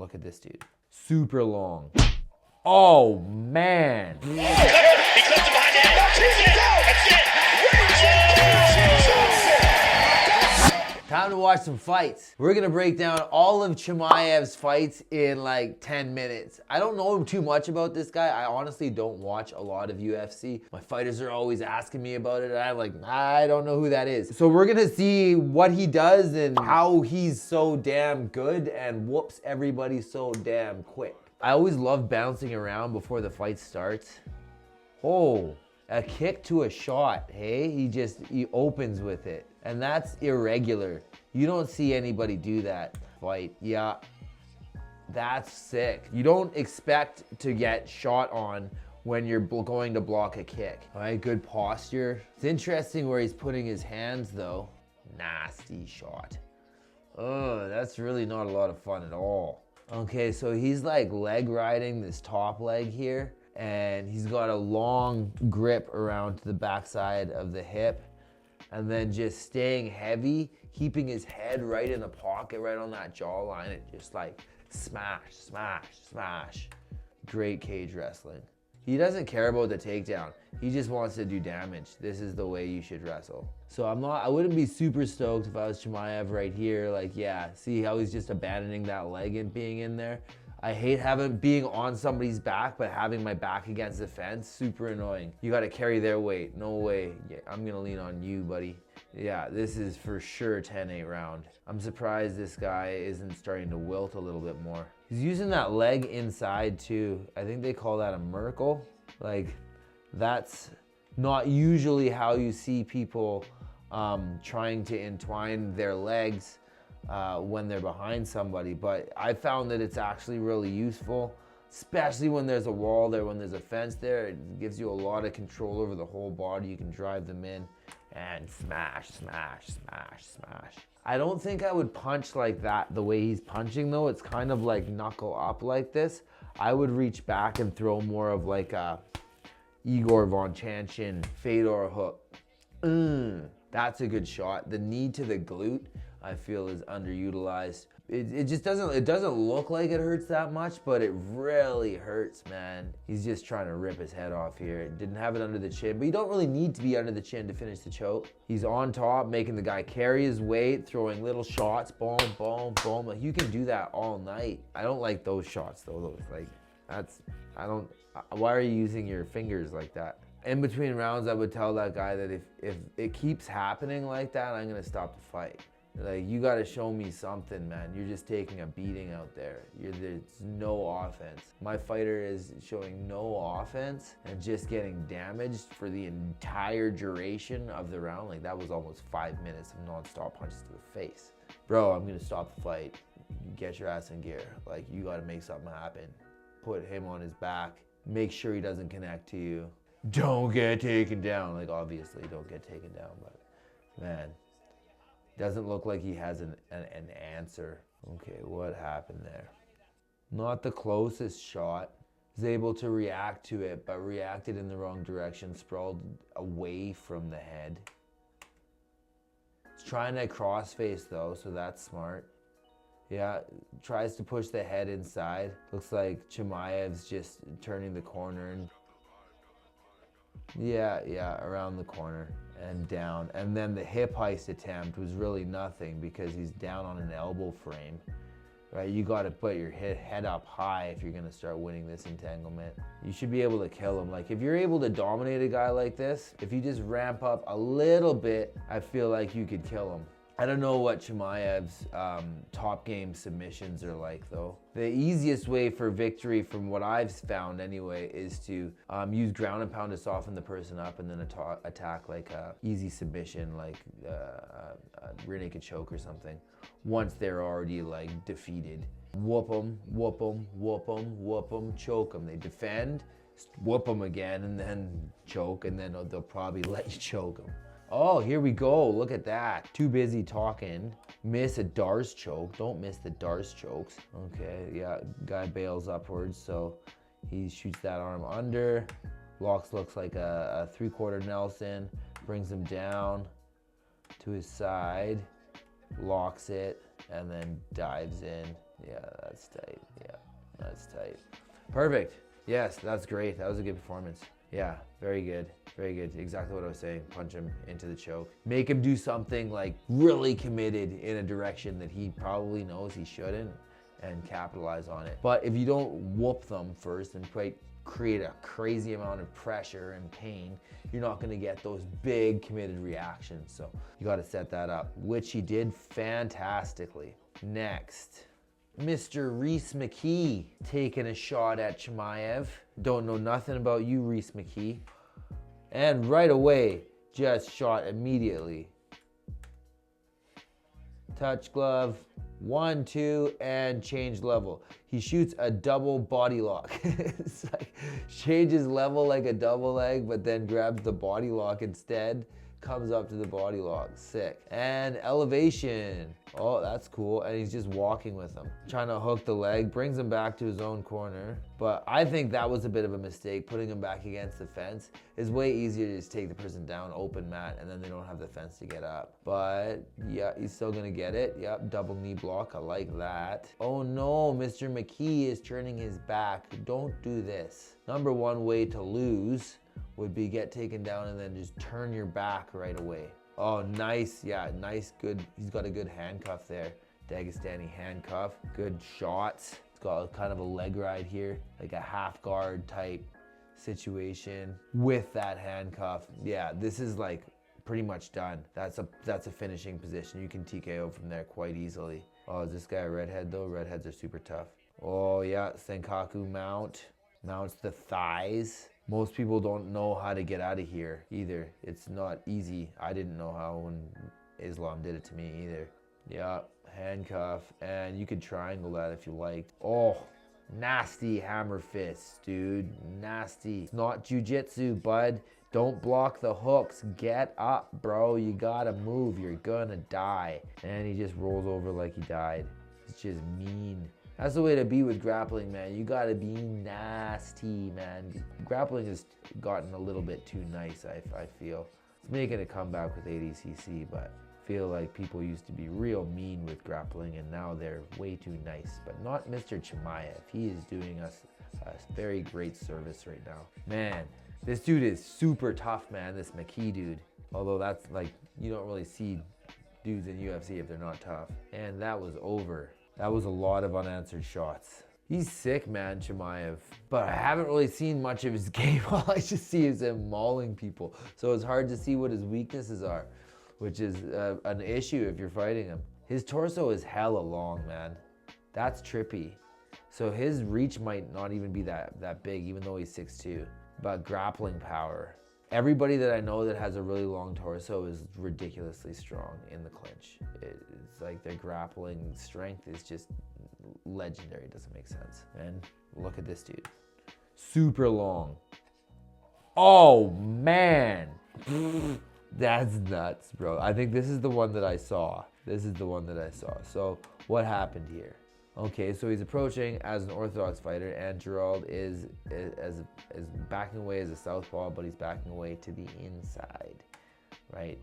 look at this dude. Super long. Oh, man. He comes to behind it. That's it. Time to watch some fights. We're gonna break down all of Chimaev's fights in like 10 minutes. I don't know too much about this guy. I honestly don't watch a lot of UFC. My fighters are always asking me about it, and I'm like, I don't know who that is. So we're gonna see what he does and how he's so damn good and whoops everybody so damn quick. I always love bouncing around before the fight starts. Oh, a kick to a shot, hey? He opens with it. And that's irregular. You don't see anybody do that. Fight, yeah, that's sick. You don't expect to get shot on when you're going to block a kick. All right, good posture. It's interesting where he's putting his hands though. Nasty shot. Oh, that's really not a lot of fun at all. Okay, so he's like leg riding this top leg here, and he's got a long grip around to the backside of the hip, and then just staying heavy, keeping his head right in the pocket, right on that jawline, and just like smash, smash, smash. Great cage wrestling. He doesn't care about the takedown. He just wants to do damage. This is the way you should wrestle. So I wouldn't be super stoked if I was Chimaev right here. Like, yeah, see how he's just abandoning that leg and being in there? I hate being on somebody's back, but having my back against the fence, super annoying. You gotta carry their weight, no way. Yeah, I'm gonna lean on you, buddy. Yeah, this is for sure 10-8 round. I'm surprised this guy isn't starting to wilt a little bit more. He's using that leg inside too. I think they call that a Merkel. Like, that's not usually how you see people trying to entwine their legs when they're behind somebody, but I found that it's actually really useful, especially when there's a wall there, when there's a fence there. It gives you a lot of control over the whole body. You can drive them in and smash, smash, smash, smash. I don't think I would punch like that the way he's punching though. It's kind of like knuckle up like this. I would reach back and throw more of like a Igor Von Chanchin Fedor hook. That's a good shot. The knee to the glute, I feel, is underutilized. It just doesn't look like it hurts that much, but it really hurts, man. He's just trying to rip his head off here. Didn't have it under the chin, but you don't really need to be under the chin to finish the choke. He's on top, making the guy carry his weight, throwing little shots, boom, boom, boom. Like, you can do that all night. I don't like those shots though. Why are you using your fingers like that? In between rounds, I would tell that guy that if it keeps happening like that, I'm gonna stop the fight. Like, you gotta show me something, man. You're just taking a beating out there. There's no offense. My fighter is showing no offense and just getting damaged for the entire duration of the round. Like, that was almost 5 minutes of non-stop punches to the face. Bro, I'm gonna stop the fight. Get your ass in gear. Like, you gotta make something happen. Put him on his back. Make sure he doesn't connect to you. Don't get taken down. Like, obviously, don't get taken down, but man, doesn't look like he has an answer. Okay, what happened there? Not the closest shot. Was able to react to it, but reacted in the wrong direction, sprawled away from the head. He's trying to crossface though, so that's smart. Yeah, tries to push the head inside. Looks like Chimaev's just turning the corner and yeah, around the corner and down. And then the hip heist attempt was really nothing because he's down on an elbow frame, right? You got to put your head up high if you're going to start winning this entanglement. You should be able to kill him. Like, if you're able to dominate a guy like this, if you just ramp up a little bit, I feel like you could kill him. I don't know what Chimaev's top game submissions are like though. The easiest way for victory, from what I've found anyway, is to use ground and pound to soften the person up and then attack like a easy submission, like a rear naked choke or something, once they're already like defeated. Whoop them, whoop them, whoop them, whoop them, choke them. They defend, whoop them again, and then choke, and then they'll probably let you choke them. Oh, here we go. Look at that. Too busy talking. Miss a Darce choke. Don't miss the Darce chokes. Okay, yeah, guy bails upwards, so he shoots that arm under. Looks like a 3/4 Nelson. Brings him down to his side. Locks it, and then dives in. Yeah, that's tight. Yeah, that's tight. Perfect. Yes, that's great. That was a good performance. Yeah, very good. Very good. Exactly what I was saying. Punch him into the choke. Make him do something like really committed in a direction that he probably knows he shouldn't, and capitalize on it. But if you don't whoop them first and create a crazy amount of pressure and pain, you're not gonna get those big committed reactions. So you gotta set that up, which he did fantastically. Next, Mr. Reese McKee taking a shot at Chimaev. Don't know nothing about you, Reese McKee. And right away, just shot immediately. Touch glove, 1, 2, and change level. He shoots a double body lock. It's like changes level like a double leg, but then grabs the body lock instead. Comes up to the body lock, sick. And elevation, oh, that's cool. And he's just walking with him. Trying to hook the leg, brings him back to his own corner. But I think that was a bit of a mistake, putting him back against the fence. It's way easier to just take the person down, open mat, and then they don't have the fence to get up. But yeah, he's still gonna get it. Yep, double knee block, I like that. Oh no, Mr. McKee is turning his back. Don't do this. Number one way to lose would be get taken down and then just turn your back right away. Oh, nice, yeah, nice, good. He's got a good handcuff there. Dagestani handcuff, good shots. It's got kind of a leg ride here, like a half guard type situation with that handcuff. Yeah, this is like pretty much done. That's a finishing position. You can TKO from there quite easily. Oh, is this guy a redhead though? Redheads are super tough. Oh yeah, Senkaku mount. Mounts the thighs. Most people don't know how to get out of here either. It's not easy. I didn't know how when Islam did it to me either. Yeah, handcuff, and you could triangle that if you liked. Oh, nasty hammer fists, dude, nasty. It's not jiu-jitsu, bud. Don't block the hooks. Get up, bro. You gotta move. You're gonna die. And he just rolls over like he died. It's just mean. That's the way to be with grappling, man. You gotta be nasty, man. Grappling has gotten a little bit too nice, I feel. It's making a comeback with ADCC, but I feel like people used to be real mean with grappling and now they're way too nice. But not Mr. Chimaev. He is doing us a very great service right now. Man, this dude is super tough, man, this McKee dude. Although that's like, you don't really see dudes in UFC if they're not tough. And that was over. That was a lot of unanswered shots. He's sick, man, Chimaev. But I haven't really seen much of his game. All I just see is him mauling people. So it's hard to see what his weaknesses are, which is an issue if you're fighting him. His torso is hella long, man. That's trippy. So his reach might not even be that big, even though he's 6'2". But grappling power. Everybody that I know that has a really long torso is ridiculously strong in the clinch. It's like their grappling strength is just legendary. It doesn't make sense. And look at this dude. Super long. Oh, man. That's nuts, bro. I think this is the one that I saw. This is the one that I saw. So what happened here? Okay, so he's approaching as an orthodox fighter, and Gerald is backing away as a southpaw, but he's backing away to the inside, right?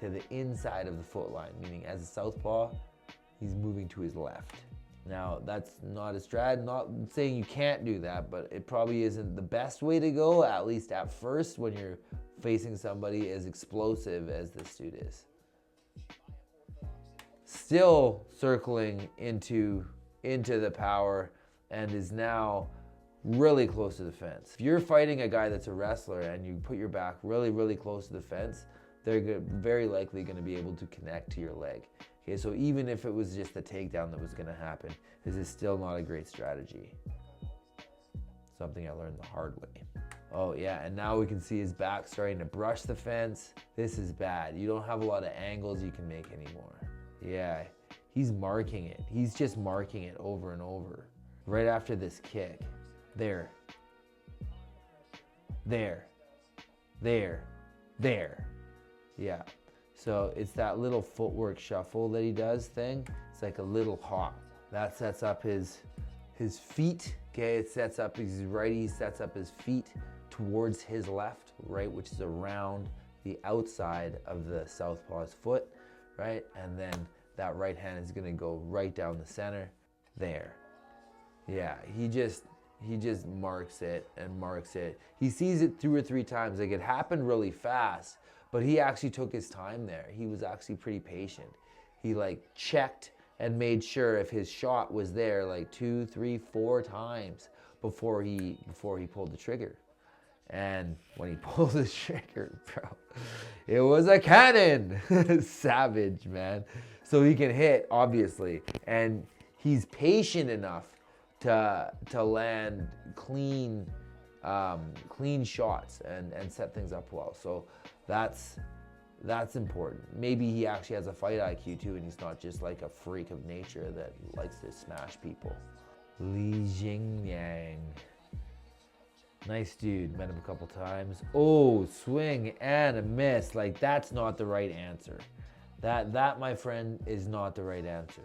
To the inside of the foot line, meaning as a southpaw, he's moving to his left. Now, that's not a strat, not saying you can't do that, but it probably isn't the best way to go, at least at first, when you're facing somebody as explosive as this dude is. Still circling into the power and is now really close to the fence. If you're fighting a guy that's a wrestler and you put your back really, really close to the fence, they're very likely going to be able to connect to your leg. Okay, so even if it was just a takedown that was going to happen, this is still not a great strategy. Something I learned the hard way. Oh yeah, and now we can see his back starting to brush the fence. This is bad. You don't have a lot of angles you can make anymore. Yeah, he's marking it. He's just marking it over and over. Right after this kick. There. There. There. There. Yeah. So it's that little footwork shuffle that he does thing. It's like a little hop. That sets up his feet. Okay, it sets up his righty, sets up his feet towards his left, right, which is around the outside of the southpaw's foot. Right, and then that right hand is gonna go right down the center, there. Yeah, he just marks it and marks it. He sees it 2 or 3 times. Like, it happened really fast, but he actually took his time there. He was actually pretty patient. He like checked and made sure if his shot was there like 2, 3, 4 times before he pulled the trigger. And when he pulled the trigger, bro, it was a cannon. Savage, man. So he can hit, obviously, and he's patient enough to land clean shots and set things up well. So that's important. Maybe he actually has a fight IQ too, and he's not just like a freak of nature that likes to smash people. Li Jingyang. Nice dude, met him a couple times. Oh, swing and a miss. Like, that's not the right answer. That, my friend, is not the right answer.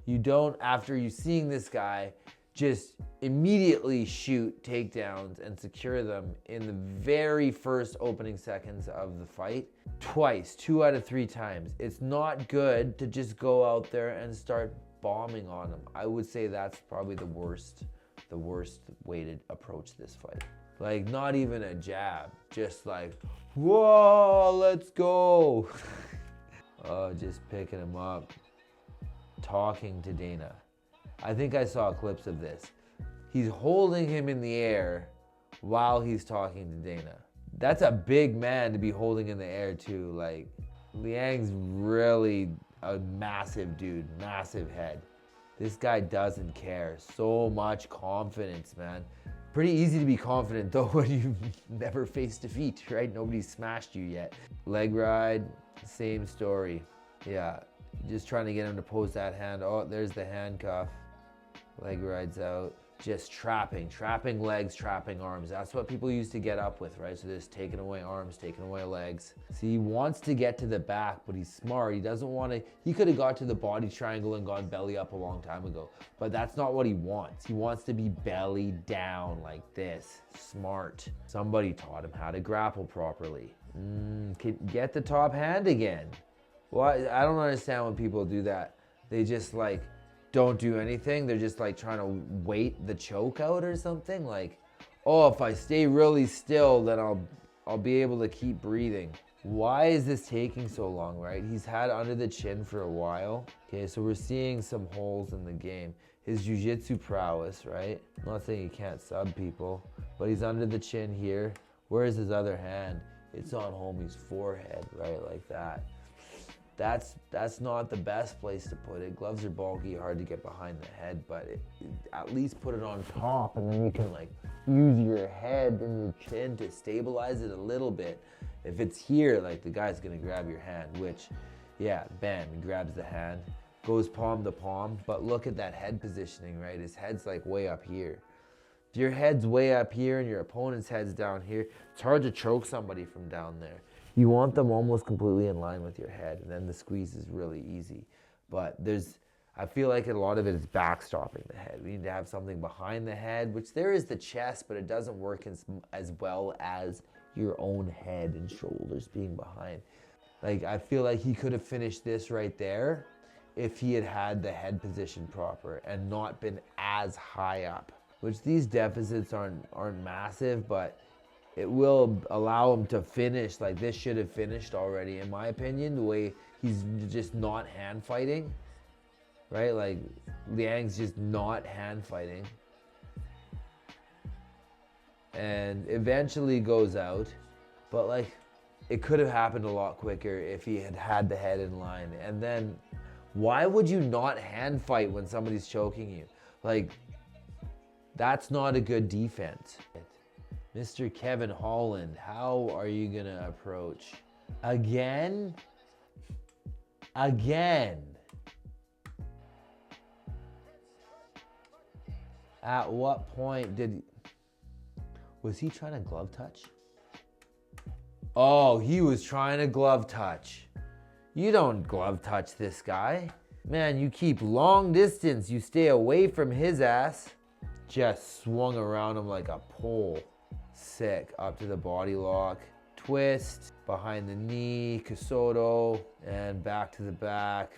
You don't, after you seeing this guy, just immediately shoot takedowns and secure them in the very first opening seconds of the fight. Twice, 2 out of 3 times. It's not good to just go out there and start bombing on him. I would say that's probably the worst way to approach this fight. Like, not even a jab, just like, whoa, let's go. Oh, just picking him up, talking to Dana. I think I saw clips of this. He's holding him in the air while he's talking to Dana. That's a big man to be holding in the air too. Like, Liang's really a massive dude, massive head. This guy doesn't care. So much confidence, man. Pretty easy to be confident though when you've never faced defeat, right? Nobody's smashed you yet. Leg ride, same story. Yeah, just trying to get him to pose that hand. Oh, there's the handcuff. Leg rides out. Just trapping legs, trapping arms. That's what people used to get up with, right? So just taking away arms, taking away legs. See, he wants to get to the back, but he's smart. He doesn't want to, he could have got to the body triangle and gone belly up a long time ago, but that's not what he wants. He wants to be belly down like this. Smart. Somebody taught him how to grapple properly. Get the top hand again. Well, I don't understand when people do that. They just like, don't do anything. They're just like trying to wait the choke out or something. Like, oh, if I stay really still, then I'll be able to keep breathing. Why is this taking so long, right? He's had under the chin for a while. Okay, so we're seeing some holes in the game. His jiu-jitsu prowess, right? I'm not saying he can't sub people, but he's under the chin here. Where's his other hand? It's on homie's forehead, right? Like that. That's not the best place to put it. Gloves are bulky, hard to get behind the head, but at least put it on top, and then you can like use your head and your chin to stabilize it a little bit. If it's here, like the guy's gonna grab your hand, which, yeah, bam, he grabs the hand, goes palm to palm, but look at that head positioning, right? His head's like way up here. If your head's way up here and your opponent's head's down here, it's hard to choke somebody from down there. You want them almost completely in line with your head, and then the squeeze is really easy. But I feel like a lot of it is backstopping the head. We need to have something behind the head, which there is the chest, but it doesn't work as well as your own head and shoulders being behind. Like, I feel like he could have finished this right there if he had had the head position proper and not been as high up, which these deficits aren't massive, but it will allow him to finish. Like, this should have finished already, in my opinion, the way he's just not hand fighting, right? Like, Liang's just not hand fighting. And eventually goes out, but like, it could have happened a lot quicker if he had had the head in line. And then, why would you not hand fight when somebody's choking you? Like, that's not a good defense. Mr. Kevin Holland, how are you gonna approach? Again? Again. At what point was he trying to glove touch? Oh, he was trying to glove touch. You don't glove touch this guy. Man, you keep long distance. You stay away from his ass. Just swung around him like a pole. Sick. Up to the body lock. Twist. Behind the knee. Casoto. And back to the back.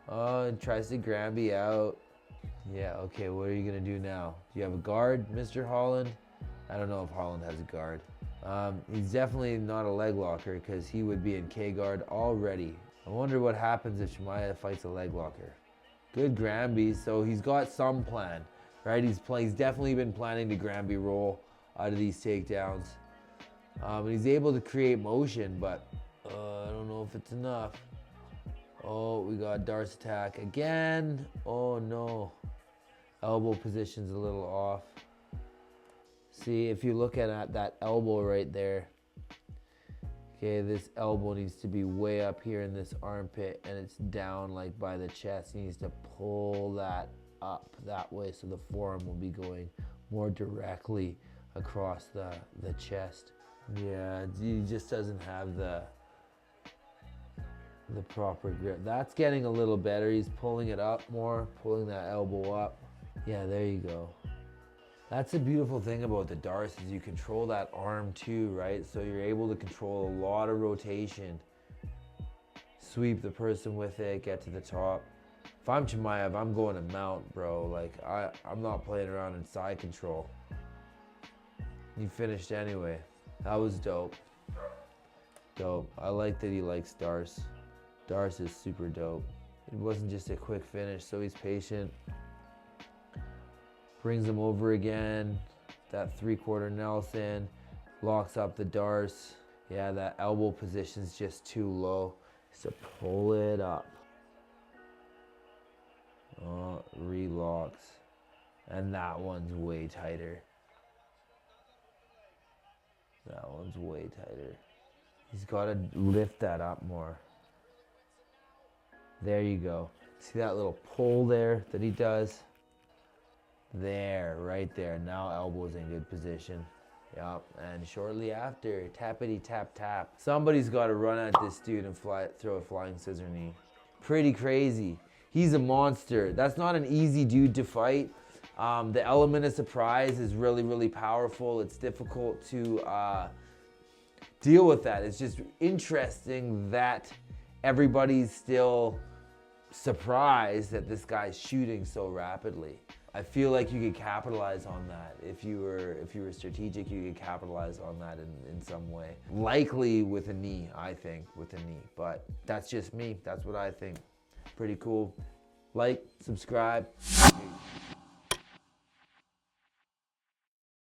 Oh, and tries to Granby out. Yeah, okay, what are you gonna do now? Do you have a guard, Mr. Holland? I don't know if Holland has a guard. He's definitely not a leg locker because he would be in K-guard already. I wonder what happens if Chimaev fights a leg locker. Good Granby, so he's got some plan, right? He's definitely been planning to Granby roll out of these takedowns. And he's able to create motion, but I don't know if it's enough. Oh, we got Darce attack again. Oh no. Elbow position's a little off. See, if you look at that elbow right there, okay, this elbow needs to be way up here in this armpit and it's down like by the chest. He needs to pull that up that way so the forearm will be going more directly across the chest. Yeah, he just doesn't have the proper grip. That's getting a little better. He's pulling it up more, pulling that elbow up. Yeah, there you go. That's the beautiful thing about the Darce is you control that arm too, right? So you're able to control a lot of rotation. Sweep the person with it, get to the top. If I'm Chimaev, I'm going to mount, bro. Like, I'm not playing around in side control. He finished anyway. That was dope. Dope. I like that he likes Darce. Darce is super dope. It wasn't just a quick finish, so he's patient. Brings him over again. That 3/4 Nelson. Locks up the Darce. Yeah, that elbow position's just too low. So pull it up. Oh, relocks. And that one's way tighter. That one's way tighter. He's got to lift that up more. There you go. See that little pull there that he does? There, right there. Now elbow's in good position. Yep, and shortly after, tappity tap tap. Somebody's got to run at this dude and throw a flying scissor knee. Pretty crazy. He's a monster. That's not an easy dude to fight. The element of surprise is really, really powerful. It's difficult to deal with that. It's just interesting that everybody's still surprised that this guy's shooting so rapidly. I feel like you could capitalize on that. If you were strategic, you could capitalize on that in some way. Likely with a knee, I think, with a knee. But that's just me. That's what I think. Pretty cool. Like, subscribe.